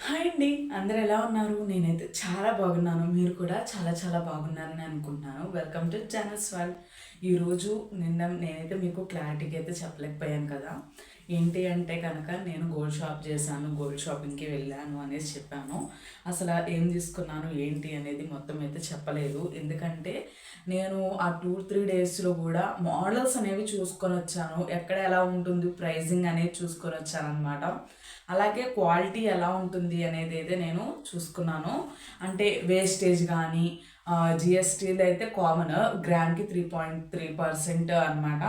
Hi అండి. అందరూ ఎలా ఉన్నారు? నేనైతే చాలా బాగున్నాను. మీరు కూడా చాలా చాలా బాగున్నారని అనుకుంటున్నాను. Welcome to channels world. ఈరోజు నేనైతే మీకు క్లారిటీగా అయితే చెప్పలేకపోయాను కదా. ఏంటి అంటే కనుక నేను గోల్డ్ షాప్ చేశాను, గోల్డ్ షాపింగ్కి వెళ్ళాను అనేసి చెప్పాను. అసలు ఏం తీసుకున్నాను ఏంటి అనేది మొత్తం అయితే చెప్పలేదు. ఎందుకంటే నేను ఆ 2-3 డేస్లో కూడా మోడల్స్ అనేవి చూసుకొని వచ్చాను. ఎక్కడ ఎలా ఉంటుంది ప్రైజింగ్ అనేది చూసుకొని వచ్చాను అనమాట. అలాగే క్వాలిటీ ఎలా ఉంటుంది అనేది అయితే నేను చూసుకున్నాను. అంటే వేస్టేజ్ కానీ జిఎస్టీలో అయితే కామన్ గ్రామ్కి 3.3% అనమాట.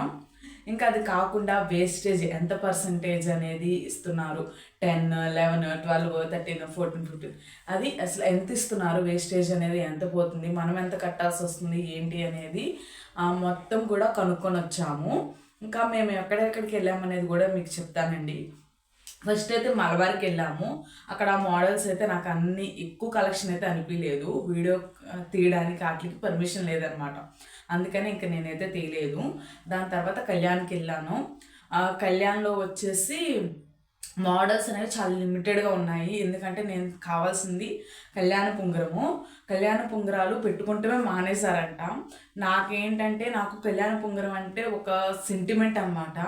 ఇంకా అది కాకుండా వేస్టేజ్ ఎంత పర్సంటేజ్ అనేది ఇస్తున్నారు, 10, 11, 12, 13, 14, 15 అది అసలు ఎంత ఇస్తున్నారు, వేస్టేజ్ అనేది ఎంత పోతుంది, మనం ఎంత కట్టాల్సి వస్తుంది ఏంటి అనేది మొత్తం కూడా కనుక్కొని వచ్చాము. ఇంకా మేము ఎక్కడెక్కడికి వెళ్ళామనేది కూడా మీకు చెప్తానండి. ఫస్ట్ అయితే మలబార్కి వెళ్ళాము. అక్కడ మోడల్స్ అయితే నాకు అన్ని ఎక్కువ కలెక్షన్ అయితే అనిపించలేదు. వీడియో తీయడానికి వాటికి పర్మిషన్ లేదనమాట. అందుకని ఇంకా నేనైతే తీయలేదు. దాని తర్వాత కళ్యాణ్కి వెళ్ళాను. కళ్యాణ్లో వచ్చేసి మోడల్స్ అనేవి చాలా లిమిటెడ్గా ఉన్నాయి. ఎందుకంటే నేను కావాల్సింది కళ్యాణ పుంగరాలు పెట్టుకుంటమే మానేశారంట. నాకు కళ్యాణ పుంగరం అంటే ఒక సెంటిమెంట్ అనమాట.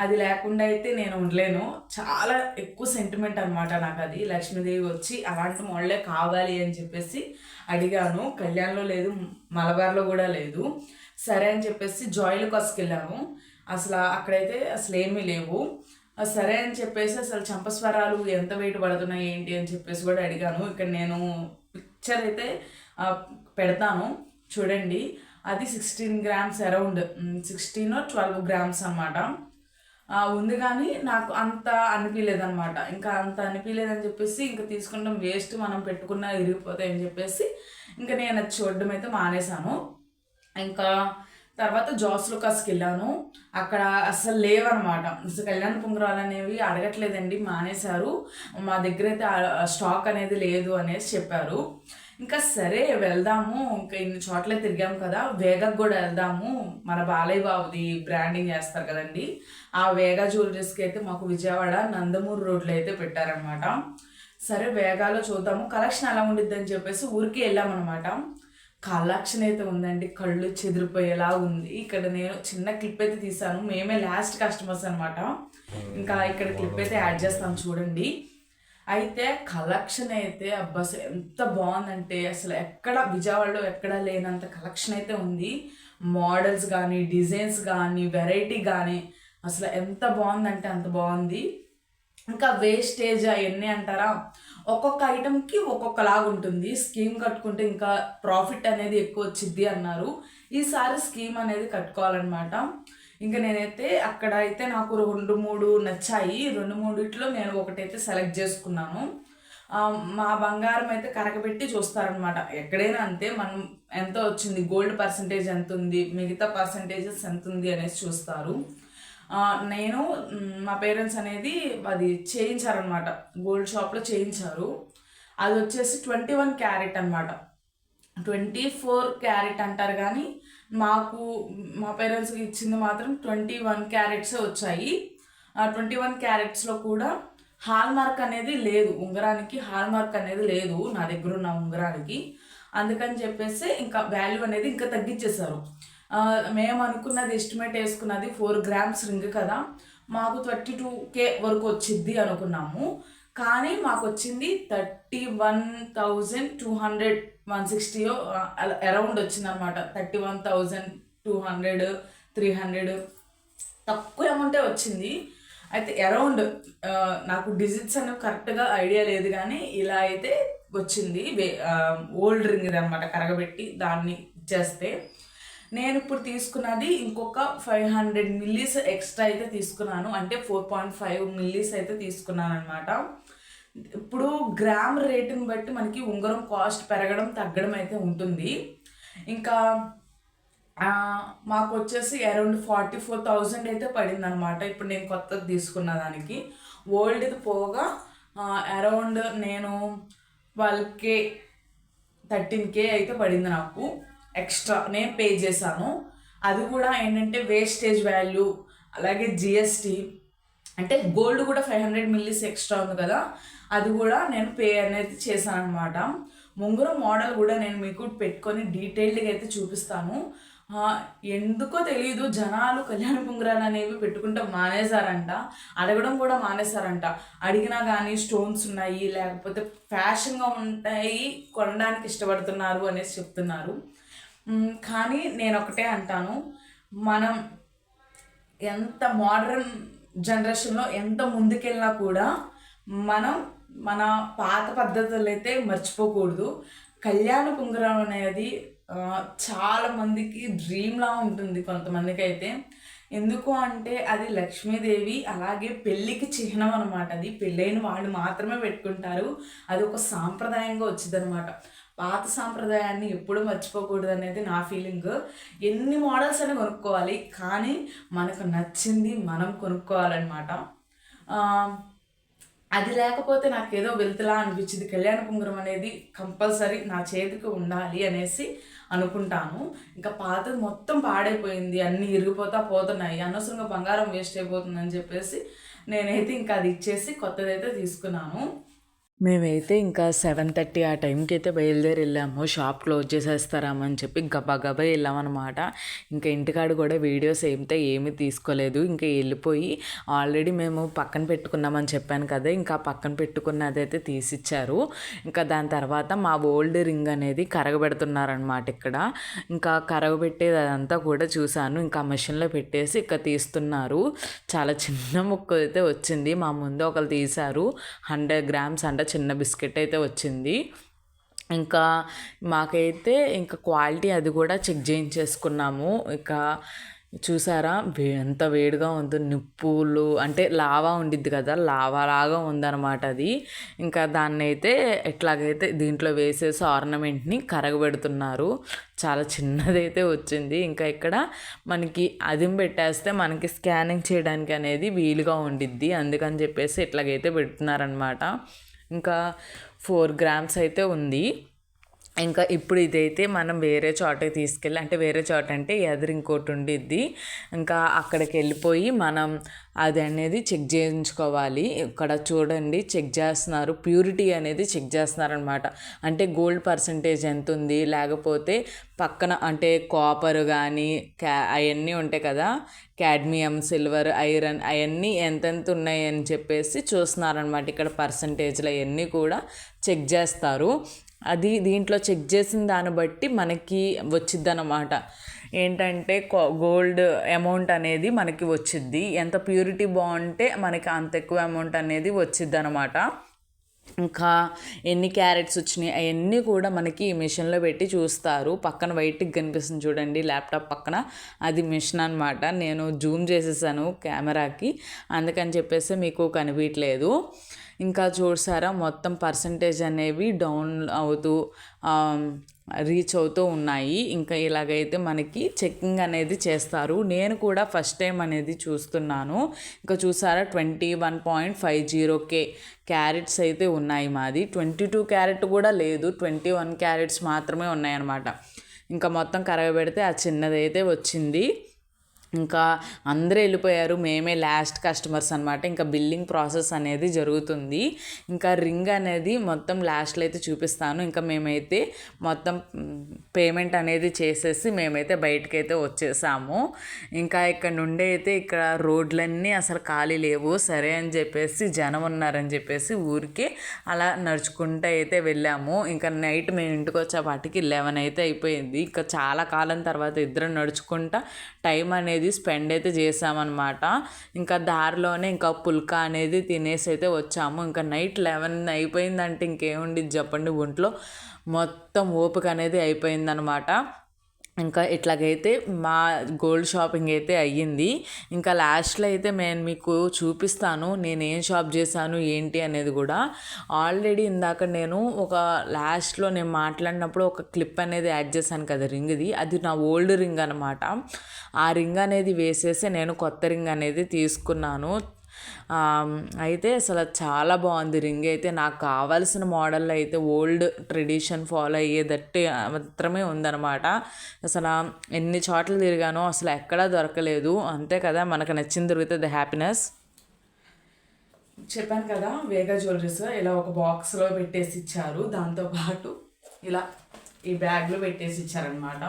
అది లేకుండా అయితే నేను ఉండలేను. చాలా ఎక్కువ సెంటిమెంట్ అనమాట నాకు అది. లక్ష్మీదేవి వచ్చి అలాంటి మోడలే కావాలి అని చెప్పేసి అడిగాను. కళ్యాణ్లో లేదు, మలబార్లో కూడా లేదు. సరే అని చెప్పేసి జాయిలుకాస్కి వెళ్ళాను. అక్కడైతే అసలు ఏమీ లేవు. సరే అని చెప్పేసి అసలు చంపస్వరాలు ఎంత వెయిట్ పడుతున్నాయి ఏంటి అని చెప్పేసి కూడా అడిగాను. ఇక్కడ నేను పిక్చర్ అయితే పెడతాను చూడండి. అది 16 గ్రామ్స్, అరౌండ్ 16 or 12 గ్రామ్స్ అనమాట ఉంది. కానీ నాకు అంత అనిపించలేదన్నమాట. ఇంకా అంత అనిపించలేదని చెప్పేసి ఇంకా తీసుకుంటాం వేస్ట్, మనం పెట్టుకున్నా ఇరిగిపోతాయి అని చెప్పేసి ఇంకా నేను అది చూడడం అయితే మానేశాను. ఇంకా తర్వాత జాస్లుకాస్కి వెళ్ళాను. అక్కడ అసలు లేవన్నమాట. అసలు కళ్యాణ పుంగరాలు అనేవి అడగట్లేదండి, మానేశారు. మా దగ్గర అయితే స్టాక్ అనేది లేదు అనేసి చెప్పారు. ఇంకా సరే వెళ్దాము, ఇంకా ఇన్ని చోట్లే తిరిగాము కదా, వేగాకు కూడా వెళ్దాము. మన బాలయ్య బాబుది బ్రాండింగ్ చేస్తారు కదండి, ఆ వేగా జ్యువెలరీస్కి అయితే మాకు విజయవాడ నందమూరు రోడ్లో అయితే పెట్టారనమాట. సరే వేగాలో చూద్దాము కలెక్షన్ ఎలా ఉండిద్ది అని చెప్పేసి ఊరికి వెళ్ళామన్నమాట. కలెక్షన్ అయితే ఉందండి, కళ్ళు చెదిరిపోయేలా ఉంది. ఇక్కడ నేను చిన్న క్లిప్ అయితే తీసాను. మేమే లాస్ట్ కస్టమర్స్ అనమాట. ఇంకా ఇక్కడ క్లిప్ అయితే యాడ్ చేస్తాను చూడండి. అయితే కలెక్షన్ అయితే అబ్బా ఎంత బాగుందంటే అసలు విజయవాడలో ఎక్కడ లేనంత కలెక్షన్ అయితే ఉంది. మోడల్స్ కానీ, డిజైన్స్ కానీ, వెరైటీ కానీ అసలు ఎంత బాగుందంటే అంత బాగుంది. ఇంకా వేస్టేజ్ అవన్నీ అంటారా, ఒక్కొక్క ఐటమ్కి ఒక్కొక్కలాగా ఉంటుంది. స్కీమ్ కట్టుకుంటే ఇంకా ప్రాఫిట్ అనేది ఎక్కువ వచ్చిద్ది అన్నారు. ఈసారి స్కీమ్ అనేది కట్టుకోవాలన్నమాట. ఇంకా నేనైతే అక్కడ అయితే నాకు 2-3 నచ్చాయి. 2-3 నేను ఒకటైతే సెలెక్ట్ చేసుకున్నాను. మా బంగారం అయితే కరగబెట్టి చూస్తారనమాట. ఎక్కడైనా అంతే, మనం ఎంత వచ్చింది, గోల్డ్ పర్సంటేజ్ ఎంత ఉంది, మిగతా పర్సంటేజెస్ ఎంత ఉంది అనేసి చూస్తారు. నేను మా పేరెంట్స్ అనేది అది చేయించారనమాట, గోల్డ్ షాప్లో చేయించారు. అది వచ్చేసి 21 క్యారెట్ అనమాట. 24 క్యారెట్ అంటారు కానీ మా పేరెంట్స్కి ఇచ్చింది మాత్రం 21 క్యారెట్సే వచ్చాయి. 21 క్యారెట్స్లో కూడా హాల్ మార్క్ అనేది లేదు, ఉంగరానికి హాల్ మార్క్ అనేది లేదు నా దగ్గర ఉన్న ఉంగరానికి. అందుకని చెప్పేసి ఇంకా వాల్యూ అనేది ఇంకా తగ్గించేశారు. మేము అనుకున్నది, ఎస్టిమేట్ వేసుకున్నది 4 గ్రామ్స్ రింగ్ కదా, మాకు 32K వరకు వచ్చిద్ది అనుకున్నాము. కానీ మాకు వచ్చింది 31,200, 160 అరౌండ్ వచ్చింది అనమాట. 31,200, 300 తక్కువ అమౌంటే వచ్చింది. అయితే అరౌండ్ నాకు డిజిట్స్ అనేవి కరెక్ట్గా ఐడియా లేదు కానీ ఇలా అయితే వచ్చింది. ఓల్డ్ రింగ్ అనమాట, కరగబెట్టి దాన్ని ఇచ్చేస్తే. నేను ఇప్పుడు తీసుకున్నది ఇంకొక 500 మిల్లీస్ ఎక్స్ట్రా అయితే తీసుకున్నాను. అంటే 4.5 మిల్లీస్ అయితే తీసుకున్నాను అనమాట. ఇప్పుడు గ్రామ్ రేటుని బట్టి మనకి ఉంగరం కాస్ట్ పెరగడం తగ్గడం అయితే ఉంటుంది. ఇంకా మాకు వచ్చేసి అరౌండ్ 44,000 అయితే పడింది అనమాట. ఇప్పుడు నేను కొత్తది తీసుకున్న దానికి ఓల్డ్ది పోగా అరౌండ్ నేను 12K, 13K అయితే పడింది నాకు ఎక్స్ట్రా నేను పే చేశాను. అది కూడా ఏంటంటే వేస్టేజ్ వాల్యూ, అలాగే జిఎస్టీ అంటే గోల్డ్ కూడా 500 మిల్లీస్ ఎక్స్ట్రా ఉంది కదా, అది కూడా నేను పే అనేది చేశాను అనమాట. ముంగురం మోడల్ కూడా నేను మీకు పెట్టుకొని డీటెయిల్డ్గా అయితే చూపిస్తాను. ఎందుకో తెలియదు, జనాలు కళ్యాణ పుంగరాలు అనేవి పెట్టుకుంటే మానేశారంట, అడగడం కూడా మానేశారంట. అడిగినా కానీ స్టోన్స్ ఉన్నాయి, లేకపోతే ఫ్యాషన్గా ఉంటాయి, కొనడానికి ఇష్టపడుతున్నారు అనేసి చెప్తున్నారు. కానీ నేను ఒకటే అంటాను, మనం ఎంత మోడర్న్ జనరేషన్లో ఎంత ముందుకెళ్ళినా కూడా మనం మన పాత పద్ధతులు అయితే మర్చిపోకూడదు. కళ్యాణ పుంగరం అనేది చాలా మందికి డ్రీమ్లా ఉంటుంది కొంతమందికి అయితే. ఎందుకు అంటే అది లక్ష్మీదేవి, అలాగే పెళ్ళికి చిహ్నం అనమాట. అది పెళ్ళైన వాళ్ళు మాత్రమే పెట్టుకుంటారు, అది ఒక సాంప్రదాయంగా వచ్చింది అనమాట. పాత సాంప్రదాయాన్ని ఎప్పుడూ మర్చిపోకూడదు అనేది నా ఫీలింగ్. ఎన్ని మోడల్స్ అని కొనుక్కోవాలి, కానీ మనకు నచ్చింది మనం కొనుక్కోవాలన్నమాట. అది లేకపోతే నాకేదో వెళ్తులా అనిపించింది. కళ్యాణ పుంగరం అనేది కంపల్సరీ నా చేతికి ఉండాలి అనేసి అనుకుంటాను. ఇంకా పాతది మొత్తం పాడైపోయింది, అన్నీ ఇరిగిపోతా పోతున్నాయి, అనవసరంగా బంగారం వేస్ట్ అయిపోతుందని చెప్పేసి నేనైతే ఇంకా అది ఇచ్చేసి కొత్తదైతే తీసుకున్నాను. మేమైతే ఇంకా 7:30 ఆ టైంకి అయితే బయలుదేరి వెళ్ళాము. షాప్ క్లోజ్ చేసేస్తారామని చెప్పి గబా గబా వెళ్ళామన్నమాట. ఇంకా ఇంటికాడ కూడా వీడియోస్ ఏమీ తీసుకోలేదు. ఇంకా వెళ్ళిపోయి ఆల్రెడీ మేము పక్కన పెట్టుకున్నామని చెప్పాను కదా, ఇంకా పక్కన పెట్టుకున్నదైతే తీసిచ్చారు. ఇంకా దాని తర్వాత మా ఓల్డ్ రింగ్ అనేది కరగబెడుతున్నారనమాట ఇక్కడ. ఇంకా కరగబెట్టేది అదంతా కూడా చూశాను. ఇంకా మిషన్లో పెట్టేసి ఇక్కడ తీస్తున్నారు. చాలా చిన్న ముక్క అయితే వచ్చింది. మా ముందు ఒకరు తీశారు, 100 గ్రామ్స్ అంటే చిన్న బిస్కెట్ అయితే వచ్చింది. ఇంకా మాకైతే ఇంకా క్వాలిటీ అది కూడా చెక్ చేయించేసుకున్నాము. ఇంకా చూసారా ఎంత వేడిగా ఉందో, నిప్పులు అంటే లావా ఉండిద్ది కదా, లావాలాగా ఉందన్నమాట అది. ఇంకా దాన్ని అయితే ఎట్లాగైతే దీంట్లో వేసేసి ఆర్నమెంట్ని కరగబెడుతున్నారు. చాలా చిన్నదైతే వచ్చింది. ఇంకా ఇక్కడ మనకి అదిం పెట్టేస్తే మనకి స్కానింగ్ చేయడానికి అనేది వీలుగా ఉండిద్ది, అందుకని చెప్పేసి ఇట్లాగైతే పెడుతున్నారనమాట. ఇంకా 4 గ్రామ్స్ అయితే ఉంది. ఇంకా ఇప్పుడు ఇదైతే మనం వేరే చోటకి తీసుకెళ్ళి, అంటే వేరే చోట అంటే ఎదురు ఇంకోటి ఉండిద్ది, ఇంకా అక్కడికి వెళ్ళిపోయి మనం అది అనేది చెక్ చేయించుకోవాలి. ఇక్కడ చూడండి చెక్ చేస్తున్నారు, ప్యూరిటీ అనేది చెక్ చేస్తున్నారనమాట. అంటే గోల్డ్ పర్సంటేజ్ ఎంత ఉంది, లేకపోతే పక్కన అంటే కాపర్ కానీ అవన్నీ ఉంటాయి కదా, క్యాడ్మియం, సిల్వర్, ఐరన్ అవన్నీ ఎంతెంత ఉన్నాయి అని చెప్పేసి చూస్తున్నారనమాట. ఇక్కడ పర్సంటేజ్లు అవన్నీ కూడా చెక్ చేస్తారు. అది దీంట్లో చెక్ చేసిన దాన్ని బట్టి మనకి వచ్చిద్ది అన్నమాట. ఏంటంటే గోల్డ్ అమౌంట్ అనేది మనకి వచ్చిద్ది, ఎంత ప్యూరిటీ బాగుంటే మనకి అంత ఎక్కువ అమౌంట్ అనేది వచ్చిద్ది అనమాట. ఇంకా ఎన్ని క్యారెట్స్ వచ్చినాయి అవన్నీ కూడా మనకి ఈ మిషన్లో పెట్టి చూస్తారు. పక్కన వైట్కి కనిపిస్తుంది చూడండి ల్యాప్టాప్ పక్కన, అది మిషన్ అనమాట. నేను జూమ్ చేసేసాను కెమెరాకి, అందుకని చెప్పేసి మీకు కనిపించలేదు. ఇంకా చూసారా మొత్తం పర్సంటేజ్ అనేవి డౌన్ అవుతూ రీచ్ అవుతూ ఉన్నాయి. ఇంకా ఇలాగైతే మనకి చెక్కింగ్ అనేది చేస్తారు. నేను కూడా ఫస్ట్ టైం అనేది చూస్తున్నాను. ఇంకా చూసారా 21.50K క్యారెట్స్ అయితే ఉన్నాయి. మాది 22 క్యారెట్ కూడా లేదు, 21 క్యారెట్స్ మాత్రమే ఉన్నాయన్నమాట. ఇంకా మొత్తం కరగబెడితే ఆ చిన్నదైతే వచ్చింది. ఇంకా అందరూ వెళ్ళిపోయారు, మేమే లాస్ట్ కస్టమర్స్ అనమాట. ఇంకా బిల్లింగ్ ప్రాసెస్ అనేది జరుగుతుంది. ఇంకా రింగ్ అనేది మొత్తం లాస్ట్లో అయితే చూపిస్తాను. ఇంకా మేమైతే మొత్తం పేమెంట్ అనేది చేసేసి మేమైతే బయటకైతే వచ్చేసాము. ఇంకా ఇక్కడ నుండి అయితే ఇక్కడ రోడ్లన్నీ అసలు ఖాళీ లేవు, సరే అని చెప్పేసి జనం ఉన్నారని చెప్పేసి ఊరికే అలా నడుచుకుంటూ అయితే వెళ్ళాము. ఇంకా నైట్ మేము ఇంటికి వచ్చేపాటికి 11 అయితే అయిపోయింది. ఇంకా చాలా కాలం తర్వాత ఇద్దరం నడుచుకుంటా టైం అనేది స్పెండ్ అయితే చేసామన్నమాట. ఇంకా దారిలోనే ఇంకా పుల్కా అనేది తినేసి అయితే వచ్చాము. ఇంకా నైట్ 11 అయిపోయిందంటే ఇంకేముండిద్ది చెప్పండి, ఒంట్లో మొత్తం ఓపిక అనేది అయిపోయిందనమాట. ఇంకా ఇట్లాగైతే మా గోల్డ్ షాపింగ్ అయితే అయ్యింది. ఇంకా లాస్ట్లో అయితే నేను మీకు చూపిస్తాను నేను ఏం షాప్ చేశాను ఏంటి అనేది కూడా. ఆల్రెడీ ఇందాక నేను ఒక లాస్ట్లో నేను మాట్లాడినప్పుడు ఒక క్లిప్ అనేది యాడ్ చేశాను కదా రింగ్ది, అది నా ఓల్డ్ రింగ్ అనమాట. ఆ రింగ్ అనేది వేసేసి నేను కొత్త రింగ్ అనేది తీసుకున్నాను. అయితే అసలు చాలా బాగుంది రింగ్ అయితే. నాకు కావాల్సిన మోడల్లో అయితే ఓల్డ్ ట్రెడిషన్ ఫాలో అయ్యేదట్టు మాత్రమే ఉందన్నమాట. అసలు ఎన్ని చోట్ల తిరిగానో అసలు ఎక్కడా దొరకలేదు. అంతే కదా, మనకు నచ్చింది దొరికితే ది హ్యాపీనెస్. చెప్పాను కదా వేగా జ్యువెలరీస్ ఇలా ఒక బాక్స్లో పెట్టేసి ఇచ్చారు, దాంతోపాటు ఇలా ఈ బ్యాగ్లో పెట్టేసి ఇచ్చారనమాట.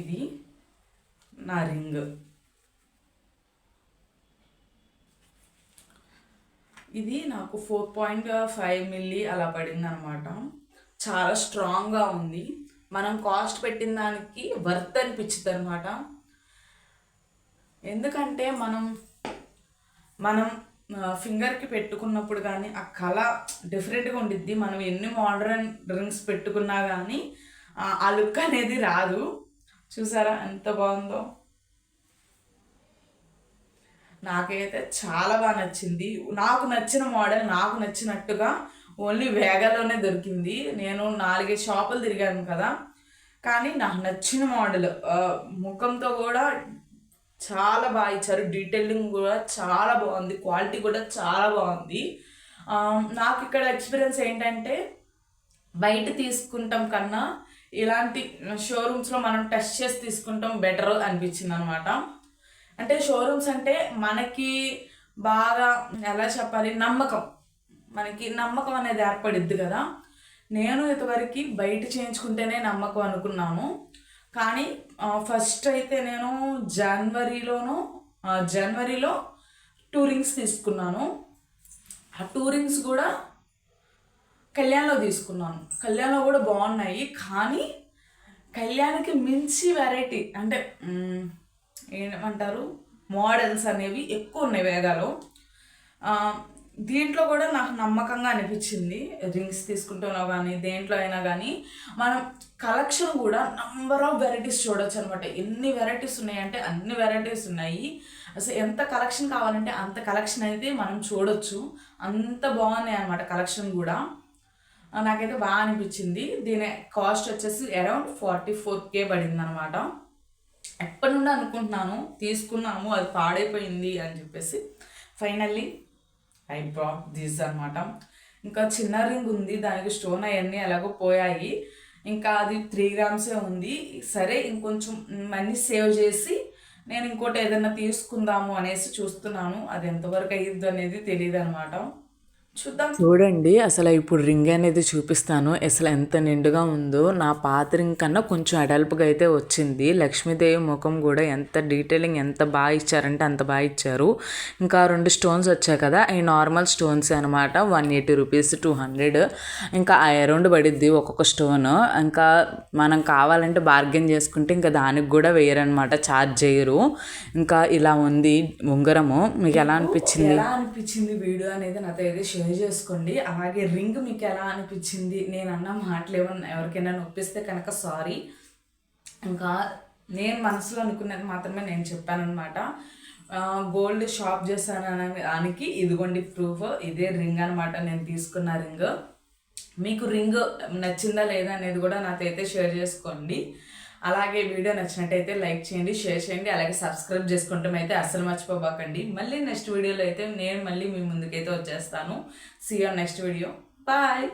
ఇది నా రింగ్. ఇది నాకు 4.5 మిల్లీ అలా పడింది అనమాట. చాలా స్ట్రాంగ్గా ఉంది. మనం కాస్ట్ పెట్టిన దానికి వర్త్ అనిపించింది అనమాట. ఎందుకంటే మనం ఫింగర్కి పెట్టుకున్నప్పుడు కానీ ఆ కళ డిఫరెంట్గా ఉండిద్ది. మనం ఎన్ని మోడర్న్ రింగ్స్ పెట్టుకున్నా కానీ ఆ లుక్ అనేది రాదు. చూసారా ఎంత బాగుందో? నాకైతే చాలా బాగా నచ్చింది. నాకు నచ్చిన మోడల్ నాకు నచ్చినట్టుగా ఓన్లీ వేగాలోనే దొరికింది. నేను 4-5 షాపులు తిరిగాను కదా, కానీ నాకు నచ్చిన మోడల్ ముఖంతో కూడా చాలా బాగా ఇచ్చారు. డీటెయిలింగ్ కూడా చాలా బాగుంది, క్వాలిటీ కూడా చాలా బాగుంది. నాకు ఇక్కడ ఎక్స్పీరియన్స్ ఏంటంటే బయట తీసుకుంటాం కన్నా ఇలాంటి షోరూమ్స్లో మనం టెస్ట్ చేసి తీసుకుంటాం బెటర్ అనిపించింది అనమాట. అంటే షోరూమ్స్ అంటే మనకి బాగా ఎలా చెప్పాలి, మనకి నమ్మకం అనేది ఏర్పడిద్ది కదా. నేను ఇంతవరకు బయట చేయించుకుంటేనే నమ్మకం అనుకున్నాను, కానీ ఫస్ట్ అయితే నేను జనవరిలో 2 రింగ్స్ తీసుకున్నాను. ఆ 2 రింగ్స్ కూడా కళ్యాణ్లో తీసుకున్నాను. కళ్యాణ్లో కూడా బాగున్నాయి, కానీ కళ్యాణ్కి మించి వెరైటీ అంటే ఏమంటారు మోడల్స్ అనేవి ఎక్కువ ఉన్నాయి వేగాలో. దీంట్లో కూడా నాకు నమ్మకంగా అనిపించింది. రింగ్స్ తీసుకుంటున్నావు కానీ దేంట్లో అయినా కానీ మనం కలెక్షన్ కూడా నంబర్ ఆఫ్ వెరైటీస్ చూడొచ్చు అనమాట. ఎన్ని వెరైటీస్ ఉన్నాయంటే అన్ని వెరైటీస్ ఉన్నాయి. అసలు ఎంత కలెక్షన్ కావాలంటే అంత కలెక్షన్ అయితే మనం చూడొచ్చు. అంత బాగున్నాయి అనమాట కలెక్షన్ కూడా. నాకైతే బాగా అనిపించింది. దీని కాస్ట్ వచ్చేసి అరౌండ్ 44K పడింది అనమాట. ఎప్పటి నుండి అనుకుంటున్నాను తీసుకున్నాము, అది పాడైపోయింది అని చెప్పేసి ఫైనల్లీ ఐ బ్రాట్ దిస్ అనమాట. ఇంకా చిన్న రింగ్ ఉంది, దానికి స్టోన్ అవన్నీ ఎలాగో పోయాయి. ఇంకా అది 3 గ్రామ్సే ఉంది. సరే ఇంకొంచెం మనీ సేవ్ చేసి నేను ఇంకోటి ఏదైనా తీసుకుందాము అనేసి చూస్తున్నాను. అది ఎంతవరకు అయ్యిద్దు అనేది తెలియదు అనమాట. చూద్దాం. చూడండి అసలు ఇప్పుడు రింగ్ అనేది చూపిస్తాను. అసలు ఎంత నిండుగా ఉందో. నా పాత రింగ్ కన్నా కొంచెం అడల్పుగా అయితే వచ్చింది. లక్ష్మీదేవి ముఖం కూడా ఎంత డీటెయిలింగ్ ఎంత బాగా ఇచ్చారంటే అంత బాగా ఇచ్చారు. ఇంకా 2 స్టోన్స్ వచ్చాయి కదా, అవి నార్మల్ స్టోన్స్ అనమాట. 180 రూపీస్, 200. ఇంకా అరౌండ్ పడిద్ది ఒక్కొక్క స్టోన్. ఇంకా మనం కావాలంటే బార్గెన్ చేసుకుంటే ఇంకా దానికి కూడా వేయరనమాట, ఛార్జ్ చేయరు. ఇంకా ఇలా ఉంది ఉంగరము. మీకు ఎలా అనిపించింది వీడియో అనేది నాతో అయితే షేర్ చేసుకోండి. అలాగే రింగ్ మీకు ఎలా అనిపించింది, నేను అన్న మాటలు ఏమన్నా ఎవరికైనా నొప్పిస్తే కనుక సారీ. ఇంకా నేను మనసులో అనుకున్నది మాత్రమే నేను చెప్పాను అనమాట. గోల్డ్ షాప్ చేశాను దానికి ఇదిగోండి ప్రూఫ్. ఇదే రింగ్ అనమాట, నేను తీసుకున్న రింగ్. మీకు రింగ్ నచ్చిందా లేదా అనేది కూడా నాతో అయితే షేర్ చేసుకోండి. అలాగే వీడియో నచ్చినట్టయితే లైక్ చేయండి, షేర్ చేయండి, అలాగే సబ్స్క్రైబ్ చేసుకుంటాం అయితే అస్సలు మర్చిపోబాకండి. మళ్ళీ నెక్స్ట్ వీడియోలో అయితే నేను మళ్ళీ మీ ముందుకైతే వచ్చేస్తాను. See you next video. Bye.